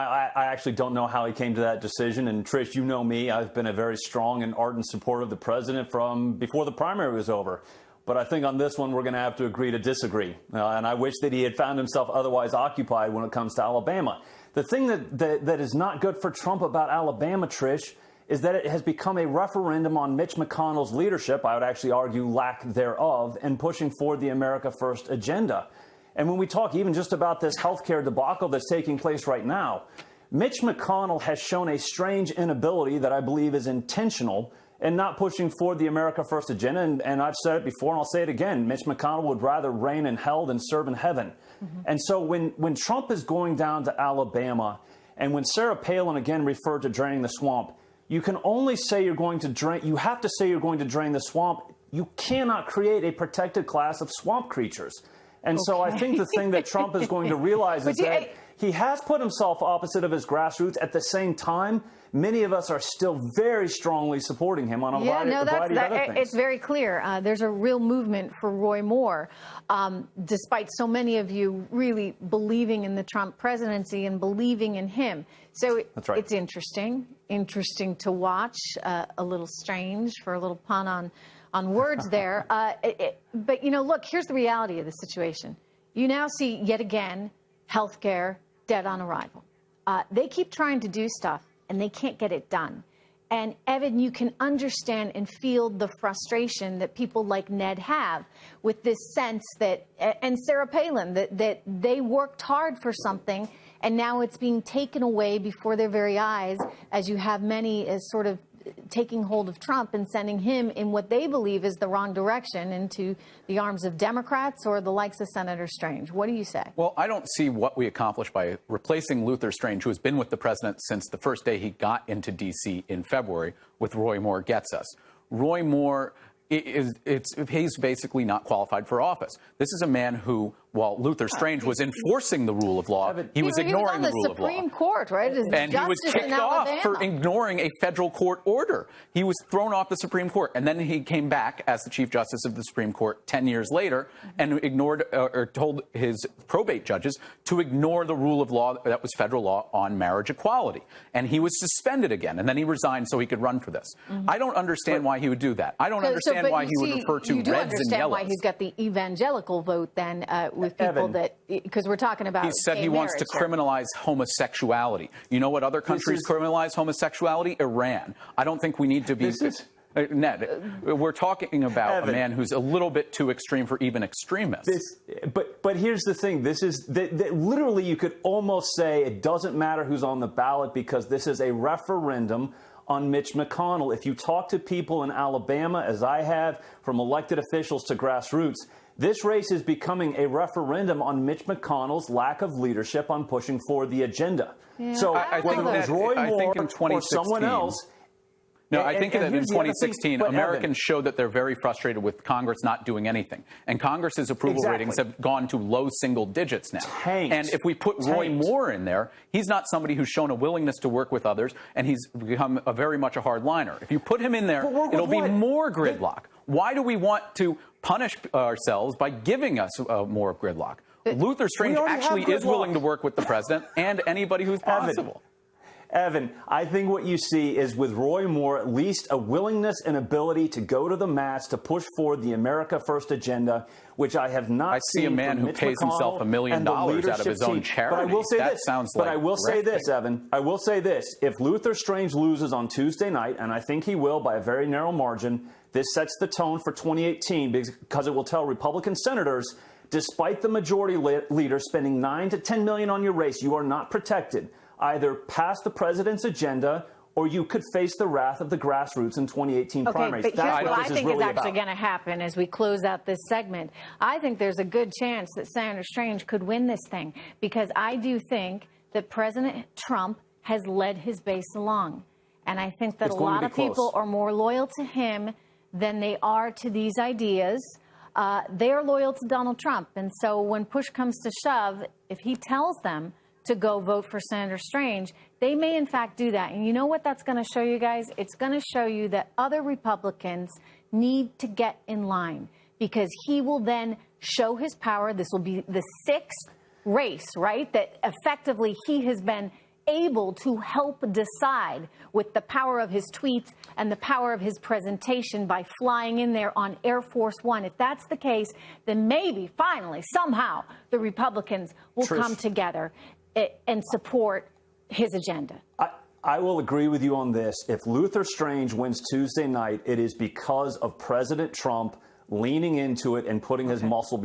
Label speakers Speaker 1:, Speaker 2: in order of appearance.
Speaker 1: I actually don't know how he came to that decision. And Trish, you know me, I've been a very strong and ardent supporter of the president from before the primary was over. But I think on this one, we're going to have to agree to disagree. And I wish that he had found himself otherwise occupied when it comes to Alabama. The thing that is not good for Trump about Alabama, Trish, is that it has become a referendum on Mitch McConnell's leadership, I would actually argue lack thereof, and pushing forward the America First agenda. And when we talk even just about this healthcare debacle that's taking place right now, Mitch McConnell has shown a strange inability that I believe is intentional in not pushing forward the America First agenda. And I've said it before and I'll say it again. Mitch McConnell would rather reign in hell than serve in heaven. And so when Trump is going down to Alabama and when Sarah Palin again referred to draining the swamp, you can only say you're going to drain. You have to say you're going to drain the swamp. You cannot create a protected class of swamp creatures. And so I think the thing that Trump is going to realize is that he has put himself opposite of his grassroots. At the same time, many of us are still very strongly supporting him on a variety of other things.
Speaker 2: It's very clear. There's a real movement for Roy Moore, despite so many of you really believing in the Trump presidency and believing in him. So
Speaker 1: That's right.
Speaker 2: It's interesting to watch, a little strange for a little pun on words there. But, you know, look, here's the reality of the situation. You now see, yet again, healthcare dead on arrival. They keep trying to do stuff, and they can't get it done. And, Evan, you can understand and feel the frustration that people like Ned have with this sense that, and Sarah Palin, that they worked hard for something, and now it's being taken away before their very eyes, as you have many as sort of taking hold of Trump and sending him in what they believe is the wrong direction into the arms of Democrats or the likes of Senator Strange. What do you say?
Speaker 3: Well, I don't see what we accomplished by replacing Luther Strange, who has been with the president since the first day he got into D.C. in February, with Roy Moore gets us. Roy Moore he's basically not qualified for office. This is a man who, while Luther Strange was enforcing the rule of law, he was ignoring the rule of law.
Speaker 2: He was on the Supreme Court, right?
Speaker 3: And he was kicked off for ignoring a federal court order. He was thrown off the Supreme Court, and then he came back as the Chief Justice of the Supreme Court 10 years later and ignored or told his probate judges to ignore the rule of law that was federal law on marriage equality. And he was suspended again, and then he resigned so he could run for this. I don't understand why he would do that. I don't understand why he would refer to reds and yellows. You do understand why he's
Speaker 2: got the evangelical vote then with people that, because we're talking about
Speaker 3: he said he wants to criminalize homosexuality. You know what other countries criminalize homosexuality? Iran. I don't think we need to be... Ned, we're talking about
Speaker 1: Evan,
Speaker 3: a man who's a little bit too extreme for even extremists.
Speaker 1: But here's the thing. This is literally you could almost say it doesn't matter who's on the ballot because this is a referendum on Mitch McConnell. If you talk to people in Alabama, as I have, from elected officials to grassroots, this race is becoming a referendum on Mitch McConnell's lack of leadership on pushing forward the agenda.
Speaker 2: Yeah.
Speaker 1: So whether it was Roy Moore or someone else...
Speaker 3: No, I think that in 2016, Americans showed that they're very frustrated with Congress not doing anything. And Congress's approval ratings have gone to low single digits now. And if we put Roy Moore in there, he's not somebody who's shown a willingness to work with others, and he's become very much a hardliner. If you put him in there, it'll be more gridlock. Why do we want to punish ourselves by giving us more gridlock? Luther Strange actually is willing to work with the president and anybody who's possible.
Speaker 1: Evan, I think what you see is with Roy Moore, at least a willingness and ability to go to the mats to push forward the America First agenda, which I have not seen.
Speaker 3: I see a man who pays himself $1 million out of his own charity.
Speaker 1: But I will say
Speaker 3: that
Speaker 1: this.
Speaker 3: Sounds like
Speaker 1: I will say this, Evan. I will say this. If Luther Strange loses on Tuesday night, and I think he will by a very narrow margin, this sets the tone for 2018 because it will tell Republican senators, despite the majority leader spending $9 to $10 million on your race, you are not protected. Either pass the president's agenda or you could face the wrath of the grassroots in 2018 primaries.
Speaker 2: But here's what I think is actually going to happen as we close out this segment. I think there's a good chance that Senator Strange could win this thing because I do think that President Trump has led his base along. And I think that a lot of people are more loyal to him than they are to these ideas. They are loyal to Donald Trump. And so when push comes to shove, if he tells them to go vote for Senator Strange, they may in fact do that. And you know what that's going to show you guys? It's going to show you that other Republicans need to get in line because he will then show his power. This will be the sixth race, right, that effectively he has been able to help decide with the power of his tweets and the power of his presentation by flying in there on Air Force One. If that's the case, then maybe finally, somehow, the Republicans will come together and support his agenda.
Speaker 1: I will agree with you on this. If Luther Strange wins Tuesday night, it is because of President Trump leaning into it and putting his muscle